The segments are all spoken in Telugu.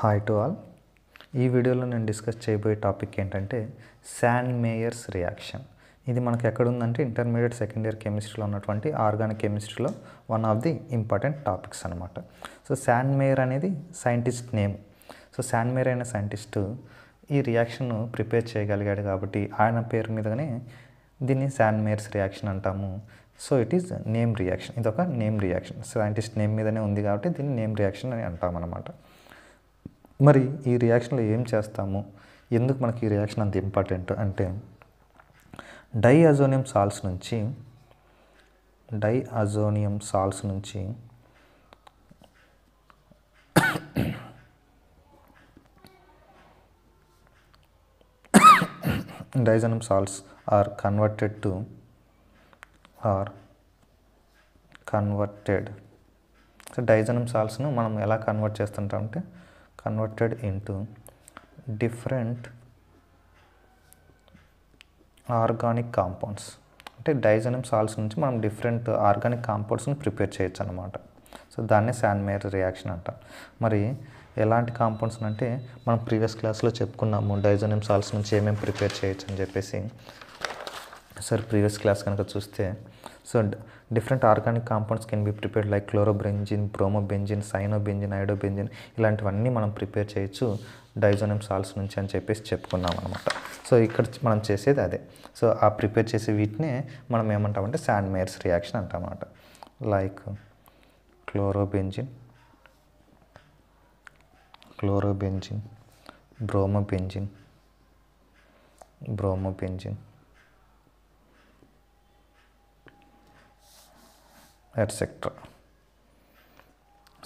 Hi to all. ఈ వీడియోలో నేను డిస్కస్ చేయబోయే టాపిక్ ఏంటంటే శాండ్ మేయర్స్ రియాక్షన్. ఇది మనకు ఎక్కడుందంటే ఇంటర్మీడియట్ సెకండ్ ఇయర్ కెమిస్ట్రీలో ఉన్నటువంటి ఆర్గానిక్ కెమిస్ట్రీలో one of the important topics అనమాట. సో శాండ్ మేయర్ అనేది scientist name. So sand mayor అయిన సైంటిస్ట్ ఈ రియాక్షన్ను ప్రిపేర్ చేయగలిగాడు కాబట్టి ఆయన పేరు మీదనే దీన్ని శాండ్ మేయర్స్ రియాక్షన్ అంటాము. So it is name reaction. ఇది ఒక నేమ్ రియాక్షన్. సైంటిస్ట్ నేమ్ మీదనే ఉంది కాబట్టి దీన్ని నేమ్ రియాక్షన్ అని అంటామన్నమాట. మరి ఈ రియాక్షన్లో ఏం చేస్తాము, ఎందుకు మనకి ఈ రియాక్షన్ అంత ఇంపార్టెంట్ అంటే డైఅజోనియం సాల్ట్స్ నుంచి diazonium salts are converted so diazonium సాల్ట్స్ను మనం ఎలా కన్వర్ట్ చేస్తుంటామంటే converted into different organic compounds. అంటే డైఅజోనియం సాల్ట్స్ నుంచి మనం డిఫరెంట్ ఆర్గానిక్ కాంపౌండ్స్ని ప్రిపేర్ చేయొచ్చు అనమాట. సో దాన్నే శాండ్ మేయర్ రియాక్షన్ అంటాం. మరి ఎలాంటి కాంపౌండ్స్ అంటే మనం ప్రీవియస్ క్లాస్లో చెప్పుకున్నాము డైఅజోనియం సాల్ట్స్ నుంచి ఏమేమి ప్రిపేర్ చేయొచ్చు అని చెప్పేసి. సార్ ప్రీవియస్ క్లాస్ కనుక చూస్తే so different organic compounds can be prepared like chlorobenzene, bromobenzene, cyanobenzene, iodobenzene ఇలాంటివన్నీ మనం ప్రిపేర్ చేయొచ్చు డైఅజోనియం సాల్ట్స్ నుంచి అని చెప్పేసి చెప్పుకున్నాం అనమాట. సో ఇక్కడ మనం చేసేది అదే. సో ఆ ప్రిపేర్ చేసే వీటినే మనం ఏమంటామంటే శాండ్ మేయర్స్ రియాక్షన్ అంటామన్నమాట. Like chlorobenzene, bromobenzene, etcetera.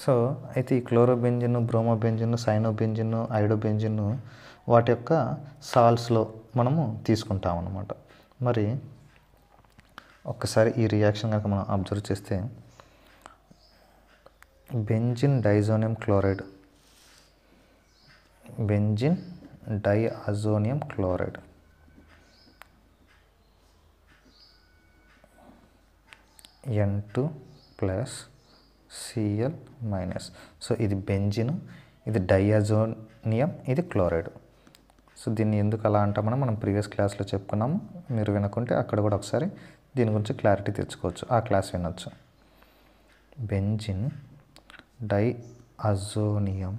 So అయితే ఈ క్లోరోబెంజిన్, బ్రోమోబెంజిన్, సైనోబెంజిన్, ఐడోబెంజిన్ వాటి యొక్క సాల్ట్స్లో మనము తీసుకుంటాం అన్నమాట. మరి ఒక్కసారి ఈ రియాక్షన్ కనుక మనం అబ్జర్వ్ చేస్తే benzene diazonium chloride N2+Cl-. So ఇది బెంజిన్, ఇది డైఅజోనియం, ఇది క్లోరైడ్. సో దీన్ని ఎందుకు అలా అంటామని మనం ప్రీవియస్ క్లాస్లో చెప్పుకున్నాము. మీరు వినుకుంటే అక్కడ కూడా ఒకసారి దీని గురించి క్లారిటీ తెచ్చుకోవచ్చు, ఆ క్లాస్ వినొచ్చు. Benzene diazonium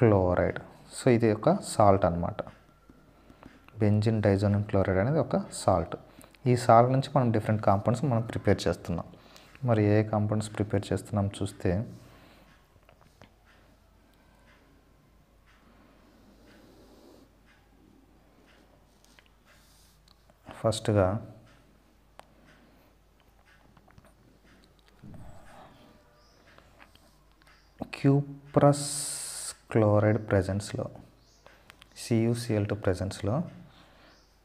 chloride. సో ఇది ఒక సాల్ట్ అనమాట. బెంజిన్ డైఅజోనియం క్లోరైడ్ అనేది ఒక సాల్ట్. ఈ సాల్ట్ నుంచి మనం డిఫరెంట్ కాంపౌండ్స్ మనం ప్రిపేర్ చేస్తున్నాం. మరి ఏ కాంపౌండ్స్ ప్రిపేర్ చేస్తున్నాం చూస్తే ఫస్ట్గా క్యూప్రస్ క్లోరైడ్ ప్రెజెన్స్లో, CuCl2 ప్రెజెన్స్లో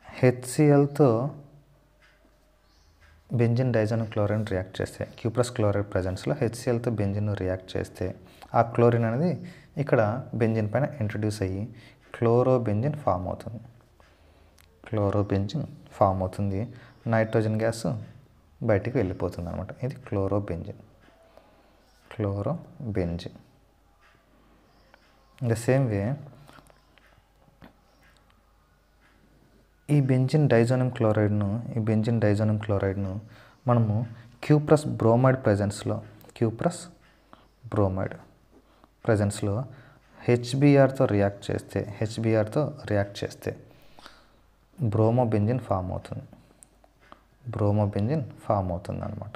HClతో బెంజిన్ డైఅజోనియం క్లోరైడ్ రియాక్ట్ చేస్తే, క్యూప్రస్ క్లోరైడ్ ప్రెజెన్స్లో HClతో బెంజిన్ రియాక్ట్ చేస్తే ఆ క్లోరిన్ అనేది ఇక్కడ బెంజిన్ పైన ఇంట్రడ్యూస్ అయ్యి క్లోరోబెంజిన్ ఫామ్ అవుతుంది. నైట్రోజన్ గ్యాస్ బయటికి వెళ్ళిపోతుంది అనమాట. ఇది chlorobenzene. In the same way ఈ బెంజిన్ డైఅజోనియం క్లోరైడ్ను మనము క్యూప్రస్ బ్రోమైడ్ ప్రెజెన్స్లో హెచ్బిఆర్తో రియాక్ట్ చేస్తే బ్రోమోబెంజిన్ ఫామ్ అవుతుంది అనమాట.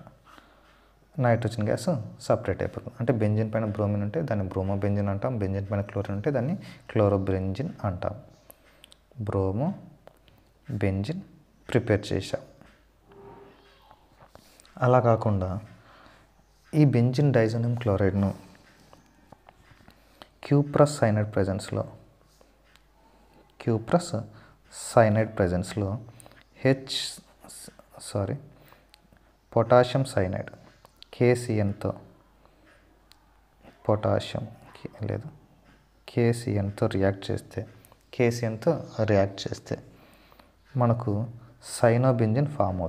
నైట్రోజన్ గ్యాస్ సపరేట్ అయిపోతుంది. అంటే బెంజిన్ పైన బ్రోమిన్ ఉంటే దాన్ని బ్రోమోబెంజిన్ అంటాం, బెంజిన్ పైన క్లోరిన్ ఉంటే దాన్ని క్లోరోబెంజిన్ అంటాం. బ్రోమోబెంజిన్ ప్రిపేర్ చేశాం. అలా కాకుండా ఈ బెంజిన్ డైఅజోనియం క్లోరైడ్ను క్యూప్రస్ సైనైడ్ ప్రెజెన్స్లో పొటాషియం సైనైడ్ KCnతో రియాక్ట్ చేస్తే మనకు సైనోబెంజిన్ ఫామ్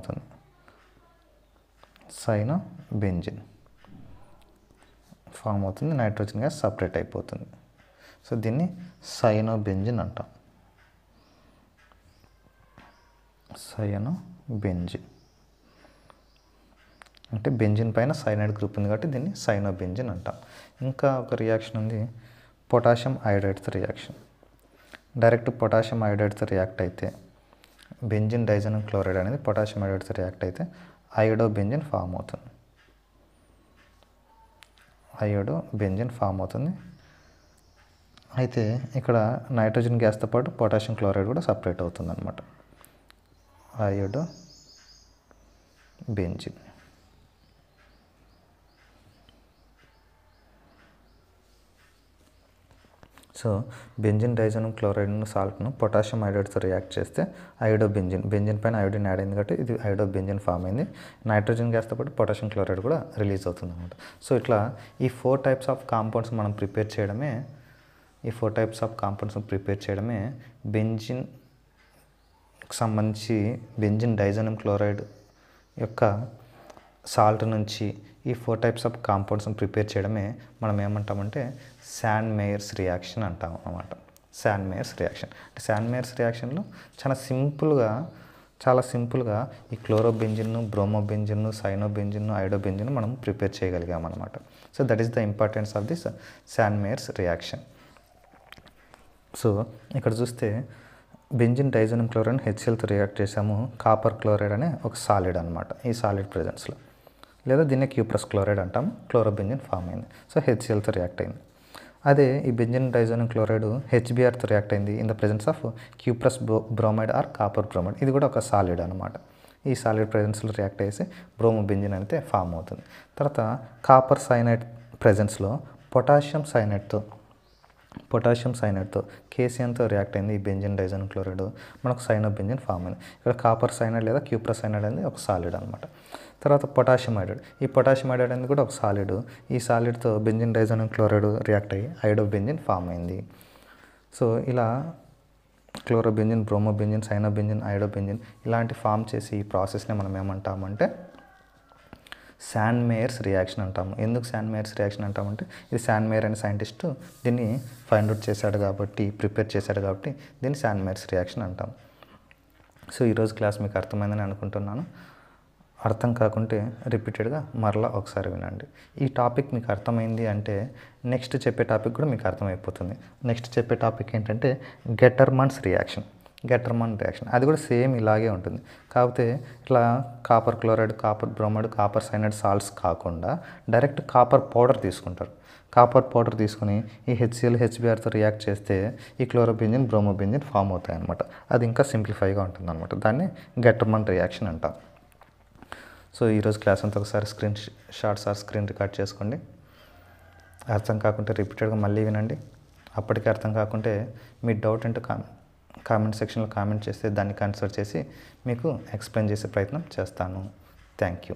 ఫామ్ అవుతుంది, నైట్రోజన్ గ్యాస్ సపరేట్ అయిపోతుంది. సో దీన్ని సైనోబెంజిన్ అంటాం. సైనోబెంజిన్ అంటే బెంజిన్ పైన సైనైడ్ గ్రూప్ ఉంది కాబట్టి దీన్ని సైనోబెంజిన్ అంటాం. ఇంకా ఒక రియాక్షన్ ఉంది, పొటాషియం అయోడైడ్తో రియాక్షన్. డైరెక్ట్ పొటాషియం అయోడైడ్తో రియాక్ట్ అయితే బెంజిన్ డైజోనియం క్లోరైడ్ అనేది పొటాషియం అయోడైడ్తో రియాక్ట్ అయితే అయోడోబెంజిన్ ఫామ్ అవుతుంది. అయోడోబెంజిన్ ఫామ్ అవుతుంది. అయితే ఇక్కడ నైట్రోజన్ గ్యాస్తో పాటు పొటాషియం క్లోరైడ్ కూడా సపరేట్ అవుతుంది అనమాట. అయోడోబెంజిన్. సో బెంజిన్ డైజోనియం క్లోరైడ్ను సాల్ట్ను పొటాషియం అయోడైడ్తో రియాక్ట్ చేస్తే బెంజిన్ పైన అయోడిన్ యాడ్ అయింది కాబట్టి ఇది అయోడోబెంజిన్ ఫామ్ అయింది. నైట్రోజన్ గ్యాస్తో పాటు పొటాషియం క్లోరైడ్ కూడా రిలీజ్ అవుతుంది అనమాట. సో ఇట్లా ఈ 4 టైప్స్ ఆఫ్ కాంపౌండ్స్ మనం ప్రిపేర్ చేయడమే బెంజిన్కి సంబంధించి బెంజిన్ డైజోనియం క్లోరైడ్ యొక్క సాల్ట్ నుంచి ఈ 4 టైప్స్ ఆఫ్ కాంపౌండ్స్ని ప్రిపేర్ చేయడమే మనం ఏమంటామంటే శాన్ మేయర్స్ రియాక్షన్ అంటాం అన్నమాట. శాన్ మేయర్స్ రియాక్షన్ అంటే శాన్ మేయర్స్ రియాక్షన్లో చాలా సింపుల్గా ఈ క్లోరోబెంజిన్, బ్రోమోబెంజిన్, సైనోబెంజిన్, అయోడోబెంజిన్ మనం ప్రిపేర్ చేయగలిగామన్నమాట. So that is the importance of this Sandmeyer's reaction. So ఇక్కడ చూస్తే బెంజిన్ డైజోనియం క్లోరైడ్ హెచ్సిఎల్తో రియాక్ట్ చేసాము. కాపర్ క్లోరైడ్ అనే ఒక సాలిడ్ అనమాట. ఈ సాలిడ్ ప్రెజెన్స్లో లేదా దీన్ని క్యూప్రస్ క్లోరైడ్ అంటాము. క్లోరోబెంజిన్ ఫామ్ అయింది. సో హెచ్సిఎల్తో రియాక్ట్ అయింది. అదే ఈ బెంజిన్ డైజోనియం క్లోరైడ్ హెచ్బిఆర్తో రియాక్ట్ అయింది in the presence of cuprous bromide or copper bromide. ఇది కూడా ఒక సాలిడ్ అనమాట. ఈ సాలిడ్ ప్రెజెన్స్లో రియాక్ట్ అయ్యేసి బ్రోమోబెంజిన్ అయితే ఫామ్ అవుతుంది. తర్వాత కాపర్ సైనైడ్ ప్రెజెన్స్లో పొటాషియం సైనైడ్తో కేసియన్తో రియాక్ట్ అయింది ఈ బెంజిన్ డైజోనియం క్లోరైడ్, మనకు సైనోబెంజిన్ ఫామ్ అయింది. ఇక్కడ కాపర్ సైనైడ్ లేదా క్యూప్రస్ సైనైడ్ అనేది ఒక సాలిడ్ అనమాట. తర్వాత పొటాషియం అయోడైడ్, ఈ పొటాషియం అయోడైడ్ అనేది కూడా ఒక సాలిడ్. ఈ సాలిడ్తో బెంజిన్ డైజోనియం క్లోరైడ్ రియాక్ట్ అయ్యి అయోడోబెంజిన్ ఫామ్ అయింది. సో ఇలా క్లోరోబెంజిన్, బ్రోమోబెంజిన్, సైనోబెంజిన్, అయోడోబెంజిన్ ఇలాంటి ఫామ్ చేసి ఈ ప్రాసెస్ని మనం ఏమంటామంటే శాన్ మేయర్స్ రియాక్షన్ అంటాము. ఎందుకు శాన్ మేయర్స్ రియాక్షన్ అంటామంటే ఇది శాన్ మేయర్ అనే సైంటిస్టు దీన్ని ఫైండ్ అవుట్ చేశాడు కాబట్టి, ప్రిపేర్ చేశాడు కాబట్టి దీన్ని శాన్ మేయర్స్ రియాక్షన్ అంటాం. సో ఈరోజు క్లాస్ మీకు అర్థమైందని అనుకుంటున్నాను. అర్థం కాకుంటే రిపీటెడ్గా మరలా ఒకసారి వినండి. ఈ టాపిక్ మీకు అర్థమైంది అంటే నెక్స్ట్ చెప్పే టాపిక్ కూడా మీకు అర్థమైపోతుంది. నెక్స్ట్ చెప్పే టాపిక్ ఏంటంటే గెటర్మాన్స్ రియాక్షన్. అది కూడా సేమ్ ఇలాగే ఉంటుంది. కాకపోతే ఇట్లా copper chloride, copper bromide, copper cyanide salts కాకుండా డైరెక్ట్ కాపర్ పౌడర్ తీసుకుంటారు. కాపర్ పౌడర్ తీసుకుని ఈ హెచ్సిఎల్, హెచ్బిఆర్తో రియాక్ట్ చేస్తే ఈ క్లోరోబెంజిన్, బ్రోమోబెంజిన్ ఫామ్ అవుతాయి అన్నమాట. అది ఇంకా సింప్లిఫైగా ఉంటుంది అనమాట. దాన్ని గెటర్మాన్ రియాక్షన్ అంటాం. సో ఈరోజు క్లాస్ అంతా ఒకసారి స్క్రీన్ రికార్డ్ చేసుకోండి. అర్థం కాకుంటే రిపీటెడ్గా మళ్ళీ వినండి. అప్పటికే అర్థం కాకుంటే మీ డౌట్ అంటే కామెంట్ సెక్షన్లో కామెంట్ చేస్తే దాన్ని కన్సిడర్ చేసి మీకు ఎక్స్ప్లెయిన్ చేసే ప్రయత్నం చేస్తాను. Thank you.